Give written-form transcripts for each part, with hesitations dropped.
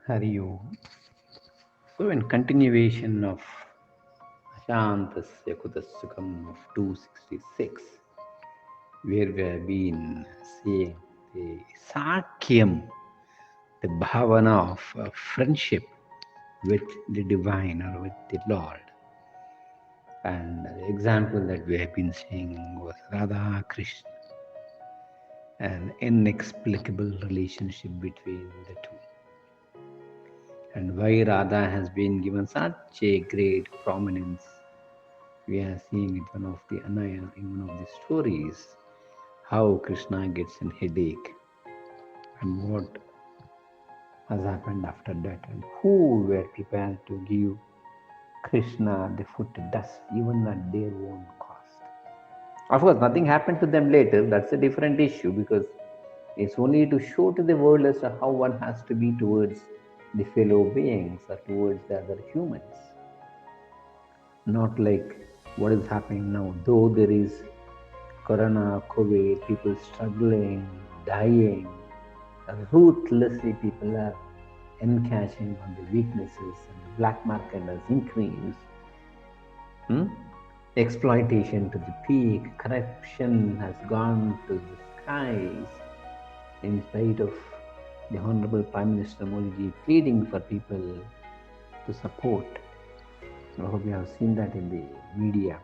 Hari Om. So, in continuation of Ashantasya Kudasukam of 266, where we have been seeing the Sakyam, the bhavana of friendship with the divine or with the Lord. And the example that we have been seeing was Radha Krishna, an inexplicable relationship between the two. And why Radha has been given such a great prominence. We are seeing it one of the Anaya in one of the stories how Krishna gets a headache and what has happened after that and who were prepared to give Krishna the foot dust even at their own cost. Of course, nothing happened to them later. That's a different issue because it's only to show to the world as to how one has to be towards the fellow beings or towards the other humans. Not like what is happening now. Though there is Corona, COVID, people struggling, dying, ruthlessly people are encashing on the weaknesses and the black market has increased. Hmm? Exploitation to the peak, corruption has gone to the skies in spite of the Honorable Prime Minister Modi ji pleading for people to support. I hope you have seen that in the media.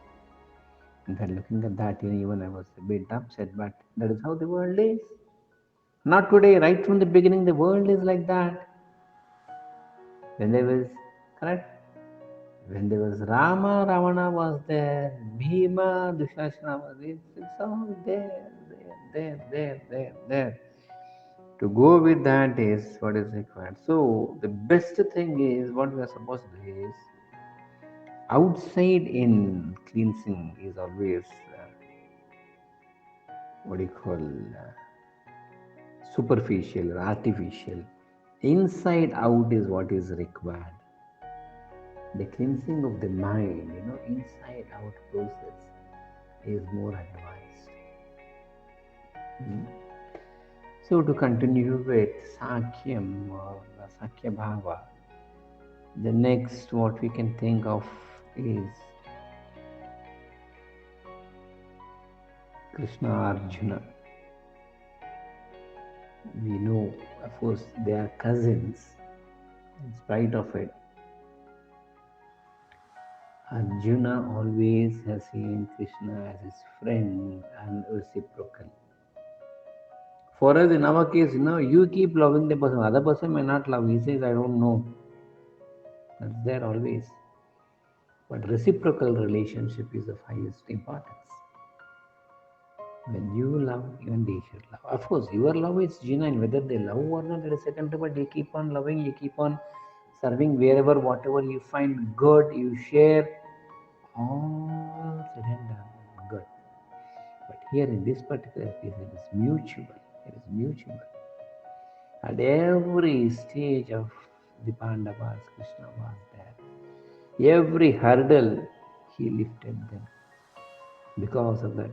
In fact, looking at that, even I was a bit upset, but that is how the world is. Not today, right from the beginning, the world is like that. When there was, correct? When there was Rama, Ravana was there, Bhima, Dushasana was there. It's all there. To go with that is what is required. So, the best thing is what we are supposed to do is outside in cleansing is always what do you call superficial or artificial. Inside out is what is required. The cleansing of the mind, inside out process is more advanced. Hmm. So to continue with Sakyam or Sakya Bhava, the next what we can think of is Krishna Arjuna. We know, of course, they are cousins. In spite of it, Arjuna always has seen Krishna as his friend and reciprocal. For us, in our case, you keep loving the person. Other person may not love. He says, I don't know. That's there always. But reciprocal relationship is of highest importance. When you love, even they should love. Of course, your love is genuine. Whether they love or not, it is secondary. But you keep on loving, you keep on serving wherever, whatever you find good, you share. All said and done, good. But here in this particular case, it is mutual. It is mutual. At every stage of the Pandavas, Krishna was there. Every hurdle, he lifted them. Because of that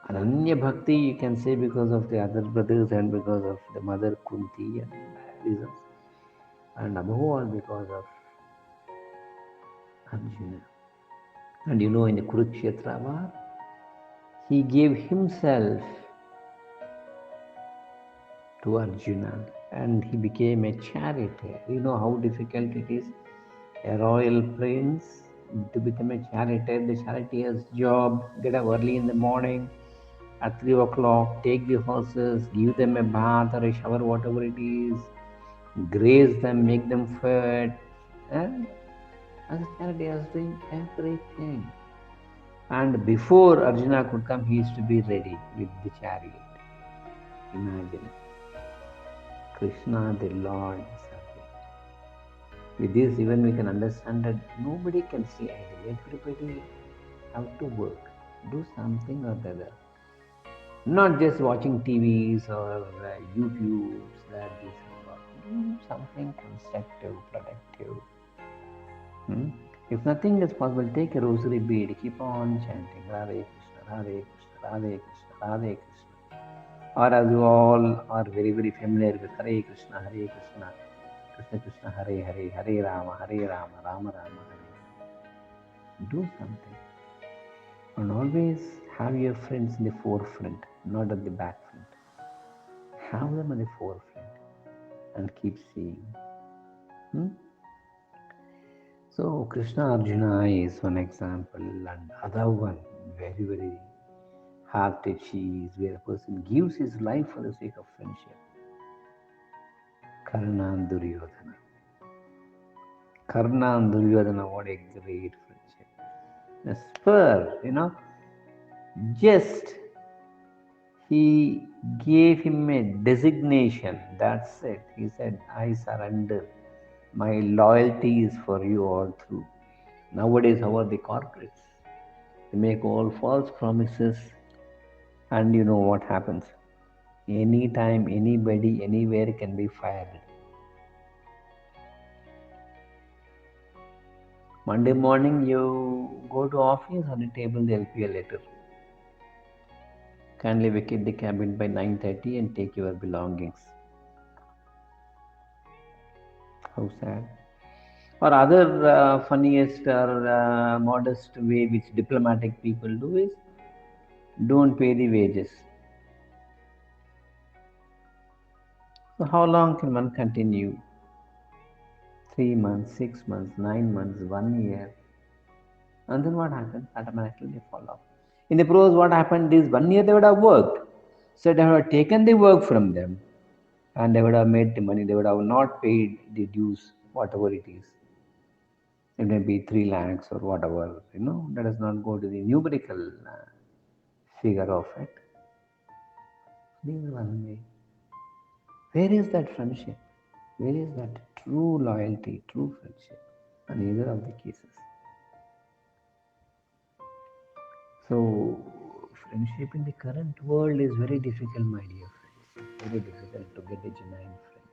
Ananya Bhakti, you can say because of the other brothers and because of the mother Kunti and reasons, and above all because of Arjuna. And in the Kurukshetra war, he gave himself to Arjuna and he became a charioteer. You know how difficult it is, a royal prince to become a charioteer. The charioteer's job, get up early in the morning at 3 o'clock, take the horses, give them a bath or a shower, whatever it is, graze them, make them fed, and as a charioteer is doing everything. And before Arjuna could come, he used to be ready with the chariot. Imagine Krishna, the Lord, serving. With this, even we can understand that nobody can stay idle. Everybody have to work, do something or the other. Not just watching TVs or YouTubes that this and that. Do something constructive, productive. Hmm? If nothing is possible, take a rosary bead, keep on chanting Radhe Krishna, Radhe Krishna, Radhe Krishna, Radhe Krishna. Or as you all are very, very familiar with Hare Krishna, Krishna Krishna, Hare Hare, Hare Rama, Rama Rama, Hare Hare. Do something. And always have your friends in the forefront, not at the back front. Have them in the forefront and keep seeing. Hmm? So Krishna Arjuna is one example, and other one very, very heart touchy is where a person gives his life for the sake of friendship. Karna and Duryodhana. Karna and Duryodhana, what a great friendship. A spur, just he gave him a designation. That's it. He said, I surrender. My loyalty is for you all through. Nowadays, how are the corporates? They make all false promises, and you know what happens? Anytime, anybody, anywhere can be fired. Monday morning, you go to office, on the table there'll be a letter. Kindly vacate the cabin by 9:30 and take your belongings. How sad. Or other funniest or modest way which diplomatic people do is don't pay the wages. So how long can one continue? 3 months, 6 months, 9 months, 1 year. And then what happens? Automatically they fall off. In the pros, what happened is 1 year they would have worked. So they would have taken the work from them and they would have made the money. They would have not paid the dues, whatever it is. It may be 3 lakhs or whatever, let us not go to the numerical figure of it. This is one way. Where is that friendship? Where is that true loyalty, true friendship? In either of the cases. So, friendship in the current world is very difficult, my dear friends. Very difficult to get a genuine friend.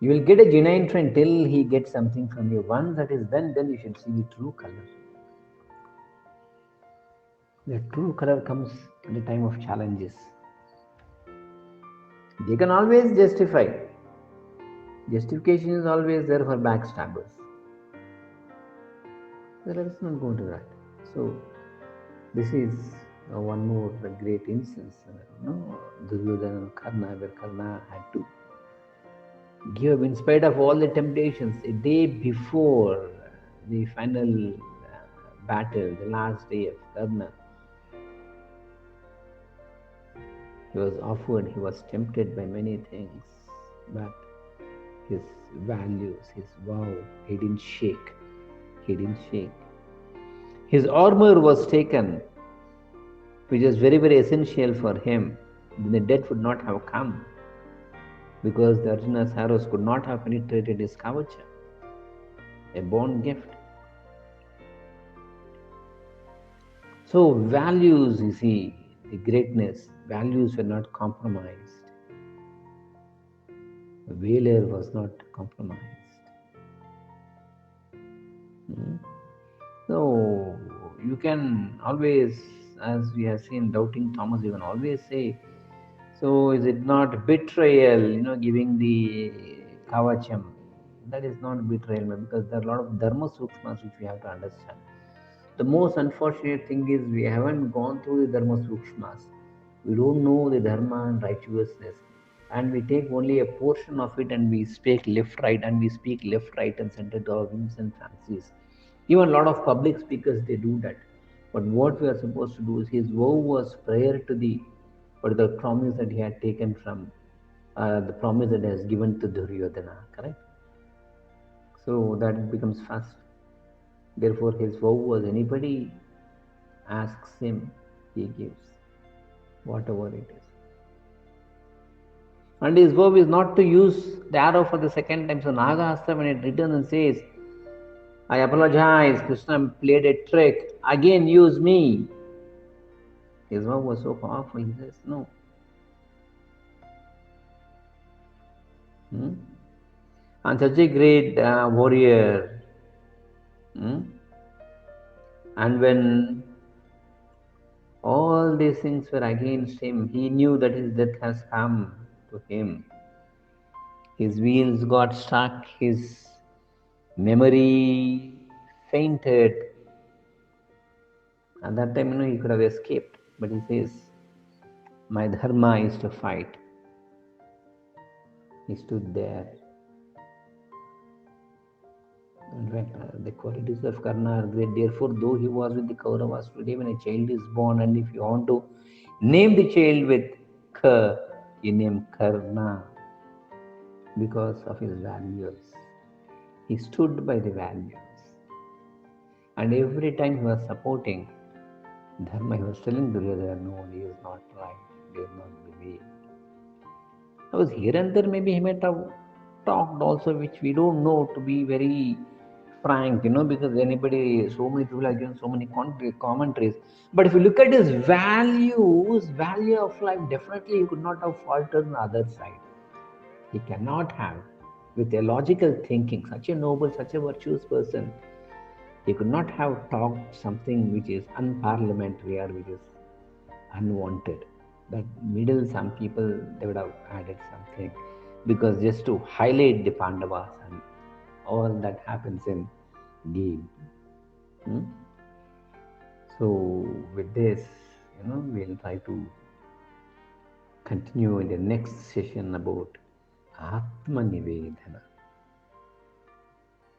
You will get a genuine friend till he gets something from you. Once that is done, then you should see the true color. The true color comes at the time of challenges. They can always justify. Justification is always there for backstabbers. So let us not go into that. So this is one more great instance. Duryodhana and Karna, where Karna had to give, in spite of all the temptations, a day before the final battle, the last day of Karna, he was offered, he was tempted by many things, but his values, his vow, he didn't shake. He didn't shake. His armor was taken, which is very, very essential for him. Then the death would not have come, because the Arjuna's arrows could not have penetrated his kavacha, a born gift. So values, you see, the greatness, values were not compromised. The Valor was not compromised. So you can always, as we have seen doubting Thomas, you can always say, so is it not betrayal, giving the kavacham? That is not betrayal, because there are a lot of dharma sukshmas which we have to understand. The most unfortunate thing is we haven't gone through the dharma sukshmas. We don't know the dharma and righteousness. And we take only a portion of it and we speak left, right, and we speak left, right, and center to our whims and fancies. Even a lot of public speakers, they do that. But what we are supposed to do is his vow was prior to the promise that he had taken from the promise that he has given to Duryodhana, correct? So that becomes fast. Therefore, his vow was anybody asks him, he gives, whatever it is. And his vow is not to use the arrow for the second time. So Nagastra, when it returns and says, I apologize, Krishna played a trick, again use me. His vow was so powerful, he says, no. And such a great warrior. And when All these things were against him. He knew that his death has come to him. His wheels got stuck, his memory fainted. At that time, he could have escaped. But he says, my dharma is to fight. He stood there. In fact, the qualities of Karna are great. Therefore, though he was with the Kauravas today, when a child is born, and if you want to name the child with Ka, you name Karna because of his values. He stood by the values. And every time he was supporting Dharma, he was telling Duryodhana, no, he is not right, he is not the way. Because here and there, maybe he might have talked also, which we don't know, to be very frank, because anybody, so many people are giving so many commentaries. But if you look at his values, value of life, definitely he could not have faltered on the other side. He cannot have, with a logical thinking, such a noble, such a virtuous person, he could not have talked something which is unparliamentary or which is unwanted. That middle, some people, they would have added something because just to highlight the Pandavas and all that happens in game. Hmm? So with this, we'll try to continue in the next session about Atma Nivedana.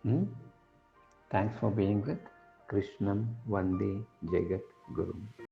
Hmm? Thanks for being with Krishnam Vande Jagat Guru.